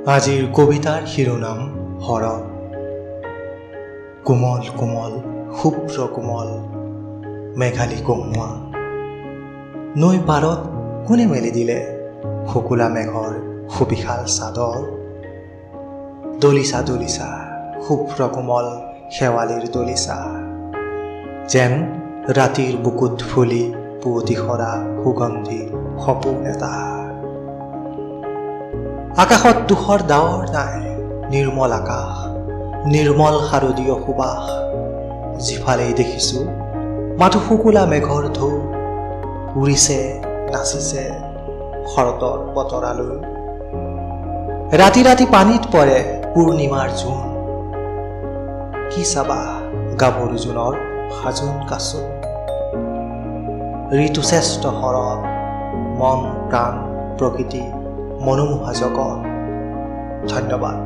আজিৰ কবিতাৰ শিৰোনাম শৰৎ। কোমল কোমল শুভ্ৰ কোমল মেঘালী কহুঁৱা, নৈ পাৰত কোনে মেলি দিলে শুকুলা মেঘৰ সুবিশাল চাদৰ। দলিচা দলিচা শুভ্ৰ কোমল শেৱালিৰ দলিচা, যেন ৰাতিৰ বুকুত ফুলি পুৱতি সৰা সুগন্ধি সপোন এটা। আকাশত তুষৰ ডাৱৰ নাই, নিৰ্মল আকাশ, নিৰ্মল শাৰদীয় সুবাস। যিফালেই দেখিছোঁ মাথো শুকুলা মেঘৰ ঢৌ, উৰিছে নাচিছে শৰতৰ বতৰালৈ। ৰাতি ৰাতি পানীত পৰে পূৰ্ণিমাৰ জোন, কি চাবা গাভৰু জোনৰ সাজোন কাচোন। ঋতুশ্ৰেষ্ঠ শৰৎ, মন প্ৰাণ প্ৰকৃতি মনোমোহা জগত। ধন্যবাদ।